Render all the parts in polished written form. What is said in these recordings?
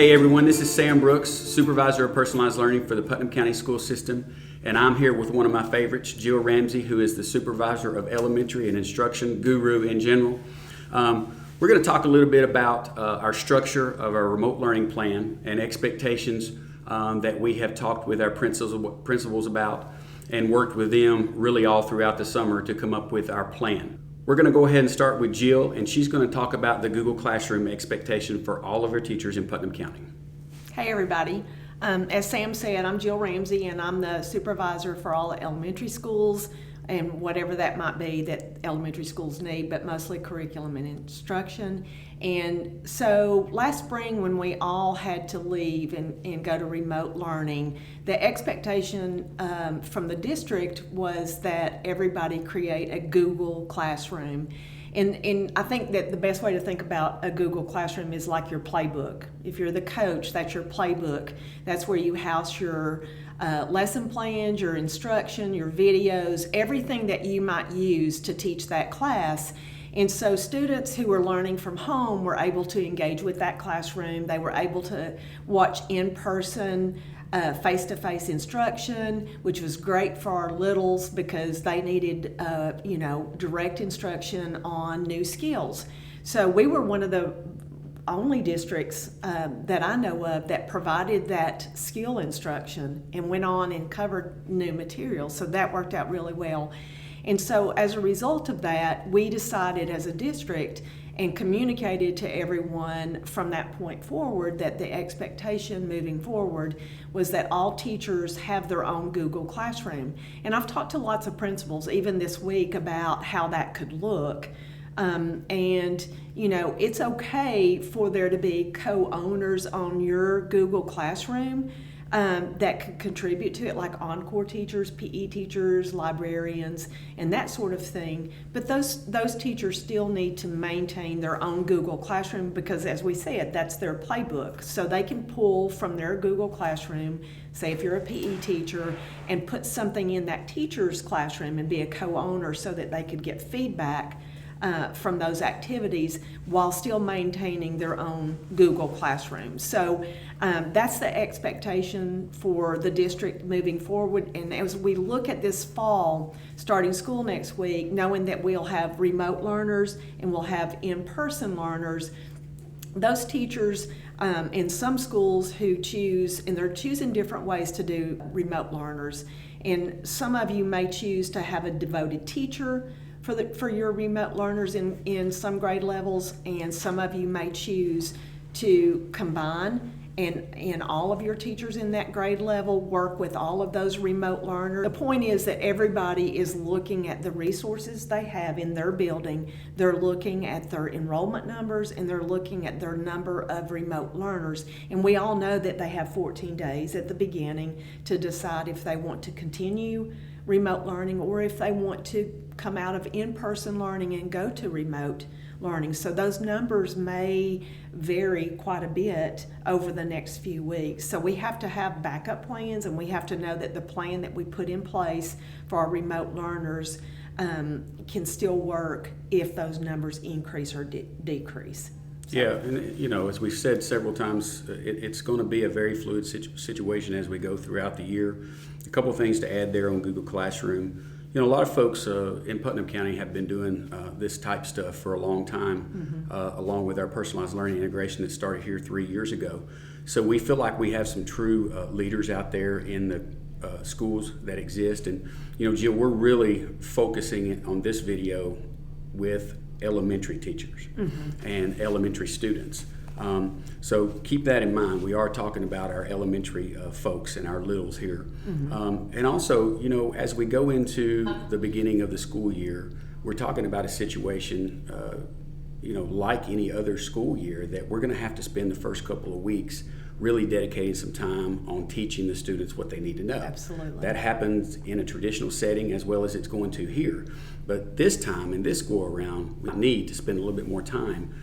Hey everyone, this is Sam Brooks, Supervisor of Personalized Learning for the Putnam County School System, and I'm here with one of my favorites, Jill Ramsey, who is the Supervisor of Elementary and Instruction Guru in general. We're going to talk a little bit about our structure of our remote learning plan and expectations that we have talked with our principals about and worked with them really all throughout the summer to come up with our plan. We're going to go ahead and start with Jill, and she's going to talk about the Google Classroom expectation for all of our teachers in Putnam County. Hey everybody, as Sam said, I'm Jill Ramsey and I'm the supervisor for all the elementary schools and whatever that might be that elementary schools need, but mostly curriculum and instruction. And so last spring when we all had to leave and go to remote learning, the expectation from the district was that everybody create a Google Classroom. And I think that the best way to think about a Google Classroom is like your playbook. If you're the coach, that's your playbook. That's where you house your lesson plans, your instruction, your videos, everything that you might use to teach that class. And so students who were learning from home were able to engage with that classroom. They were able to watch in-person face-to-face instruction, which was great for our littles because they needed direct instruction on new skills. So we were one of the only districts that I know of that provided that skill instruction and went on and covered new materials. So that worked out really well. And so as a result of that, we decided as a district and communicated to everyone from that point forward that the expectation moving forward was that all teachers have their own Google Classroom. And I've talked to lots of principals even this week about how that could look. It's okay for there to be co-owners on your Google Classroom that could contribute to it, like Encore teachers, PE teachers, librarians, and that sort of thing. But those teachers still need to maintain their own Google Classroom because, as we said, that's their playbook. So they can pull from their Google Classroom, say if you're a PE teacher, and put something in that teacher's classroom and be a co-owner so that they could get feedback from those activities while still maintaining their own Google Classroom. So that's the expectation for the district moving forward. And as we look at this fall, starting school next week, knowing that we'll have remote learners and we'll have in-person learners, those teachers in some schools who choose, and they're choosing different ways to do remote learners. And some of you may choose to have a devoted teacher for your remote learners in some grade levels, and some of you may choose to combine and all of your teachers in that grade level work with all of those remote learners. The point is that everybody is looking at the resources they have in their building. They're looking at their enrollment numbers and they're looking at their number of remote learners. And we all know that they have 14 days at the beginning to decide if they want to continue remote learning or if they want to come out of in-person learning and go to remote learning. So those numbers may vary quite a bit over the next few weeks. So we have to have backup plans, and we have to know that the plan that we put in place for our remote learners can still work if those numbers increase or decrease. So. Yeah, and as we've said several times, it's going to be a very fluid situation as we go throughout the year. A couple things to add there on Google Classroom. A lot of folks in Putnam County have been doing this type stuff for a long time, along with our personalized learning integration that started here 3 years ago. So we feel like we have some true leaders out there in the schools that exist. And, Jill, we're really focusing on this video with elementary teachers and elementary students. So keep that in mind. We are talking about our elementary folks and our littles here. And also, as we go into the beginning of the school year, we're talking about a situation, like any other school year, that we're going to have to spend the first couple of weeks really dedicating some time on teaching the students what they need to know. Absolutely. That happens in a traditional setting as well as it's going to here. But this time, in this go around, we need to spend a little bit more time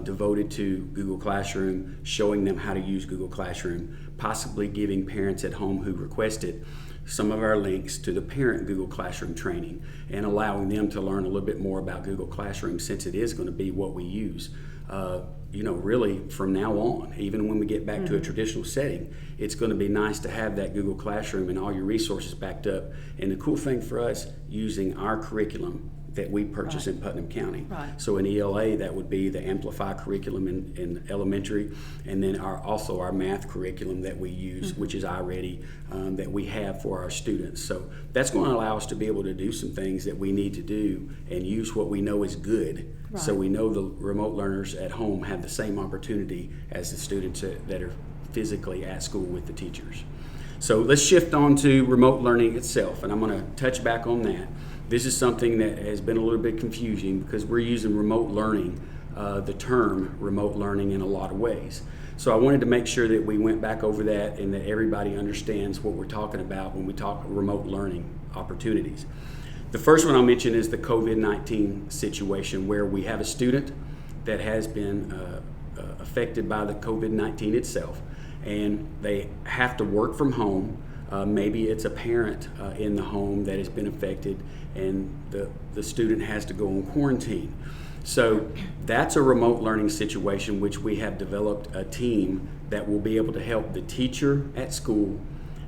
devoted to Google Classroom, showing them how to use Google Classroom, possibly giving parents at home who request it some of our links to the parent Google Classroom training and allowing them to learn a little bit more about Google Classroom since it is going to be what we use. really from now on, even when we get back to a traditional setting, it's going to be nice to have that Google Classroom and all your resources backed up. And the cool thing for us, using our curriculum that we purchase in Putnam County. Right. So in ELA, that would be the Amplify curriculum in elementary, and then also our math curriculum that we use, which is iReady, that we have for our students. So that's going to allow us to be able to do some things that we need to do and use what we know is good. Right. So we know the remote learners at home have the same opportunity as the students that are physically at school with the teachers. So let's shift on to remote learning itself, and I'm going to touch back on that. This is something that has been a little bit confusing because we're using remote learning, the term remote learning, in a lot of ways. So I wanted to make sure that we went back over that and that everybody understands what we're talking about when we talk remote learning opportunities. The first one I'll mention is the COVID-19 situation, where we have a student that has been affected by the COVID-19 itself, and they have to work from home. Maybe it's a parent in the home that has been affected, and the student has to go on quarantine. So that's a remote learning situation, which we have developed a team that will be able to help the teacher at school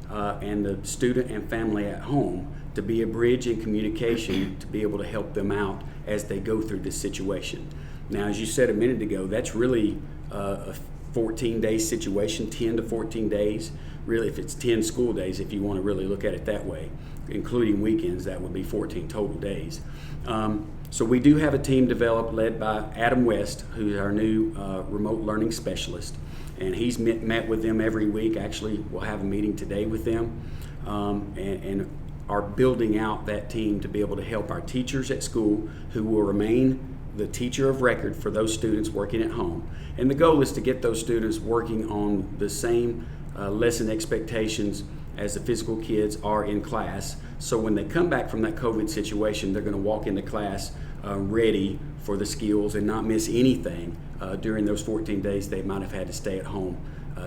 and the student and family at home to be a bridge in communication to be able to help them out as they go through this situation. Now, as you said a minute ago, that's really a 14-day situation, 10 to 14 days. Really, if it's 10 school days, if you want to really look at it that way, including weekends, that would be 14 total days. So we do have a team developed led by Adam West, who's our new remote learning specialist, and he's met with them every week. Actually, we'll have a meeting today with them, and are building out that team to be able to help our teachers at school, who will remain the teacher of record for those students working at home. And the goal is to get those students working on the same lesson expectations as the physical kids are in class. So when they come back from that COVID situation, they're going to walk into class ready for the skills and not miss anything during those 14 days they might have had to stay at home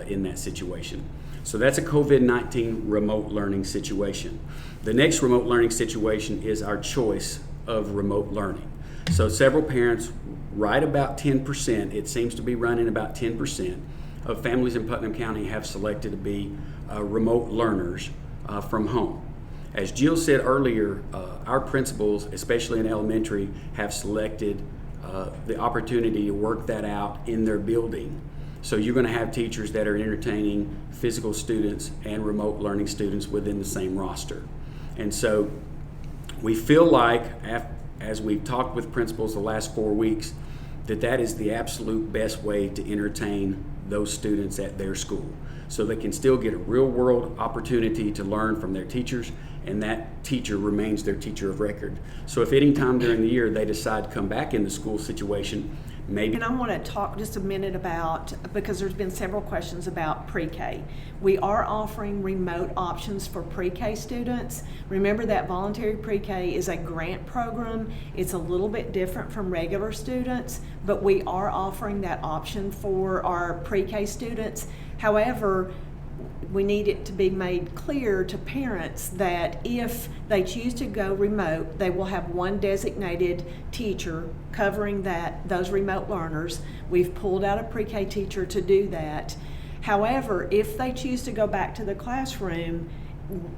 in that situation. So that's a COVID-19 remote learning situation. The next remote learning situation is our choice of remote learning. So several parents, right about 10%, it seems to be running about 10% of families in Putnam County have selected to be remote learners from home. As Jill said earlier, our principals, especially in elementary, have selected the opportunity to work that out in their building. So you're going to have teachers that are entertaining physical students and remote learning students within the same roster. And so we feel like, as we've talked with principals the last 4 weeks, that is the absolute best way to entertain those students at their school, so they can still get a real world opportunity to learn from their teachers, and that teacher remains their teacher of record. So if any time during the year they decide to come back in the school situation, maybe. And I want to talk just a minute about, because there's been several questions about pre-K. We are offering remote options for pre-K students. Remember that voluntary pre-K is a grant program. It's a little bit different from regular students, but we are offering that option for our pre-K students. However, we need it to be made clear to parents that if they choose to go remote, they will have one designated teacher covering those remote learners. We've pulled out a pre-K teacher to do that. However, if they choose to go back to the classroom,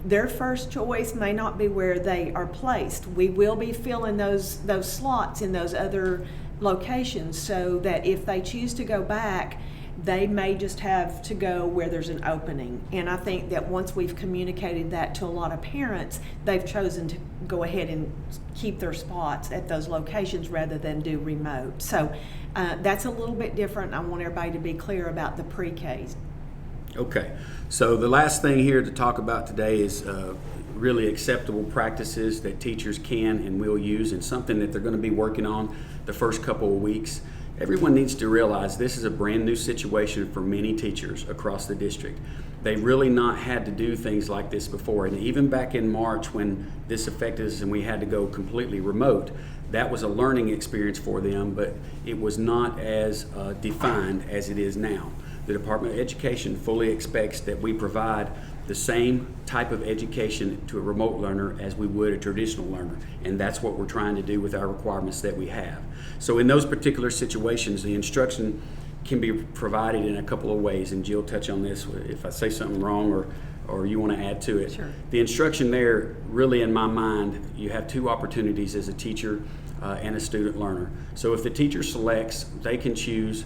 their first choice may not be where they are placed. We will be filling those slots in those other locations, so that if they choose to go back, they may just have to go where there's an opening. And I think that once we've communicated that to a lot of parents, they've chosen to go ahead and keep their spots at those locations rather than do remote. So that's a little bit different. I want everybody to be clear about the pre-Ks. Okay, so the last thing here to talk about today is really acceptable practices that teachers can and will use, and something that they're going to be working on the first couple of weeks. Everyone needs to realize this is a brand new situation for many teachers across the district. They've really not had to do things like this before, and even back in March when this affected us and we had to go completely remote, that was a learning experience for them, but it was not as defined as it is now. The Department of Education fully expects that we provide the same type of education to a remote learner as we would a traditional learner, and that's what we're trying to do with our requirements that we have. So in those particular situations, the instruction can be provided in a couple of ways, and Jill touch on this if I say something wrong or you want to add to it. Sure. The instruction there, really in my mind, you have two opportunities as a teacher and a student learner. So if the teacher selects, they can choose,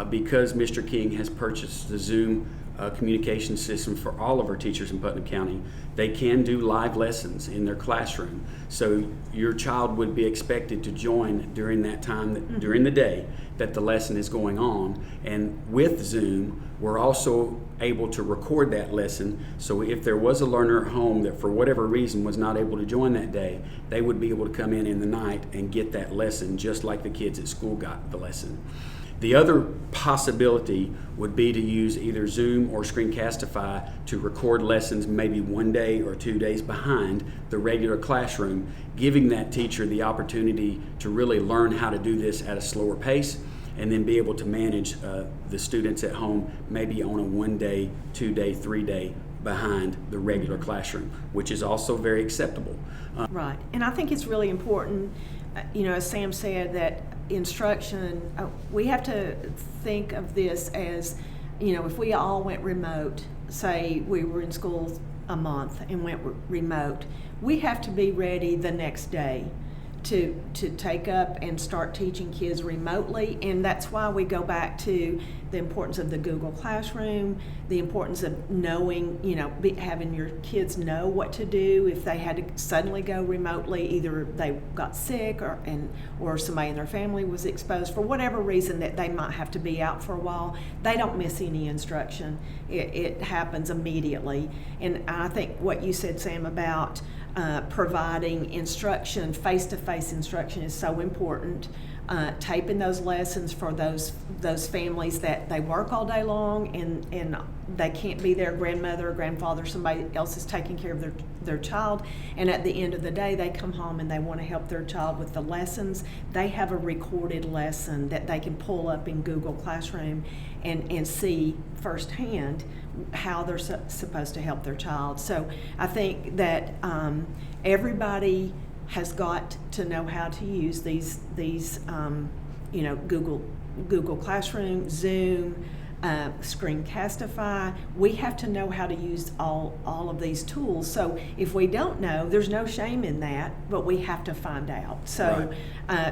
because Mr. King has purchased the Zoom communication system for all of our teachers in Putnam County, they can do live lessons in their classroom. So your child would be expected to join during that time, during the day that the lesson is going on. And with Zoom, we're also able to record that lesson. So if there was a learner at home that for whatever reason was not able to join that day, they would be able to come in the night and get that lesson just like the kids at school got the lesson. The other possibility would be to use either Zoom or Screencastify to record lessons maybe 1 day or 2 days behind the regular classroom, giving that teacher the opportunity to really learn how to do this at a slower pace and then be able to manage the students at home maybe on a 1 day, 2 day, 3 day behind the regular classroom, which is also very acceptable. Right, and I think it's really important, as Sam said, that instruction, we have to think of this as, if we all went remote, say we were in school a month and went remote, we have to be ready the next day to take up and start teaching kids remotely. And that's why we go back to the importance of the Google Classroom, the importance of knowing, having your kids know what to do if they had to suddenly go remotely, either they got sick or somebody in their family was exposed for whatever reason that they might have to be out for a while. They don't miss any instruction. It happens immediately. And I think what you said, Sam, about providing instruction, face-to-face instruction, is so important. Taping those lessons for those families that they work all day long and they can't be their grandmother or grandfather, somebody else is taking care of their child, and at the end of the day they come home and they want to help their child with the lessons. They have a recorded lesson that they can pull up in Google Classroom and see firsthand how they're supposed to help their child. So I think that everybody has got to know how to use these Google Classroom, Zoom, Screencastify. We have to know how to use all of these tools. So if we don't know, there's no shame in that, but we have to find out. So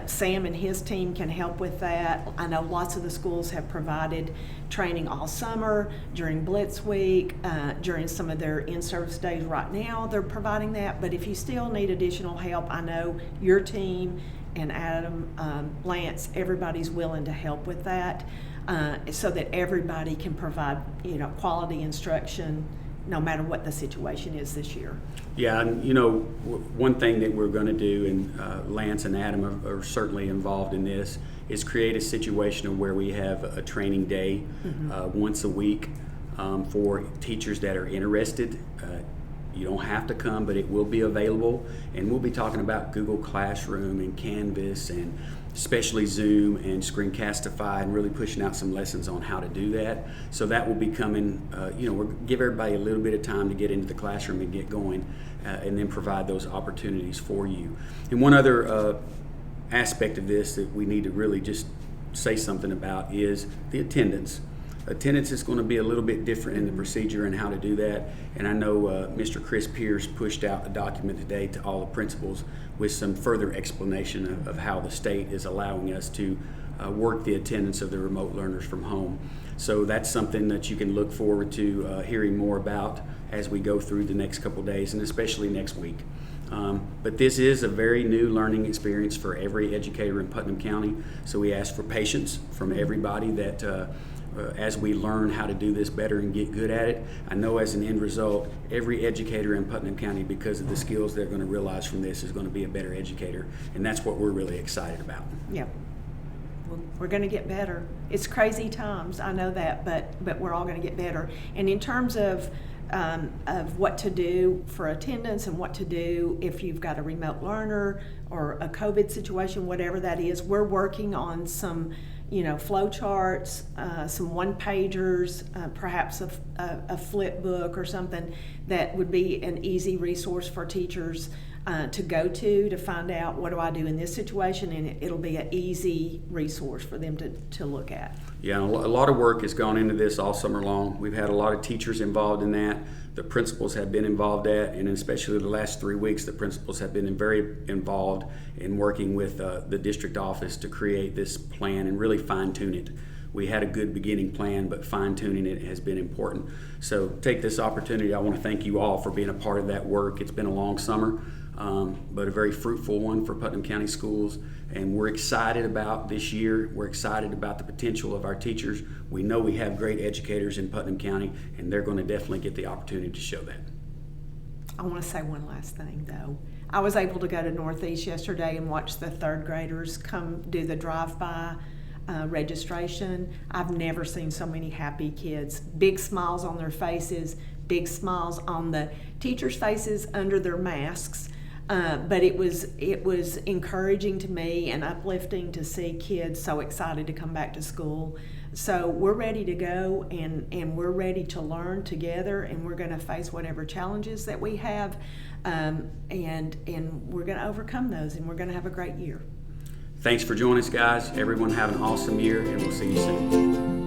Sam and his team can help with that. I know lots of the schools have provided training all summer, during Blitz Week, during some of their in-service days right now, they're providing that. But if you still need additional help, I know your team and Adam, Lance, everybody's willing to help with that, so that everybody can provide, quality instruction no matter what the situation is this year. Yeah, and one thing that we're going to do, and Lance and Adam are certainly involved in this, is create a situation where we have a training day once a week for teachers that are interested. You don't have to come, but it will be available, and we'll be talking about Google Classroom and Canvas and especially Zoom and Screencastify, and really pushing out some lessons on how to do that. So that will be coming, we'll give everybody a little bit of time to get into the classroom and get going, and then provide those opportunities for you. And one other aspect of this that we need to really just say something about is the attendance. Attendance is going to be a little bit different in the procedure and how to do that. And I know Mr. Chris Pierce pushed out a document today to all the principals with some further explanation of how the state is allowing us to work the attendance of the remote learners from home. So that's something that you can look forward to hearing more about as we go through the next couple days, and especially next week. But this is a very new learning experience for every educator in Putnam County. So we ask for patience from everybody that as we learn how to do this better and get good at it. I know as an end result, every educator in Putnam County, because of the skills they're going to realize from this, is going to be a better educator. And that's what we're really excited about. Yeah. We're going to get better. It's crazy times, I know that, but we're all going to get better. And in terms of what to do for attendance and what to do if you've got a remote learner or a COVID situation, whatever that is, we're working on some flow charts, some one-pagers, perhaps a flip book or something that would be an easy resource for teachers to go to find out what do I do in this situation, and it'll be an easy resource for them to look at. Yeah, and a lot of work has gone into this all summer long. We've had a lot of teachers involved in that. The principals have been involved and especially the last 3 weeks, the principals have been very involved in working with the district office to create this plan and really fine-tune it. We had a good beginning plan, but fine-tuning it has been important. So take this opportunity. I want to thank you all for being a part of that work. It's been a long summer, but a very fruitful one for Putnam County Schools. And we're excited about this year. We're excited about the potential of our teachers. We know we have great educators in Putnam County, and they're going to definitely get the opportunity to show that. I want to say one last thing, though. I was able to go to Northeast yesterday and watch the third graders come do the drive-by registration. I've never seen so many happy kids. Big smiles on their faces, big smiles on the teachers' faces under their masks. But it was encouraging to me and uplifting to see kids so excited to come back to school. So we're ready to go, and we're ready to learn together, and we're going to face whatever challenges that we have, and we're going to overcome those, and we're going to have a great year. Thanks for joining us, guys. Everyone have an awesome year, and we'll see you soon.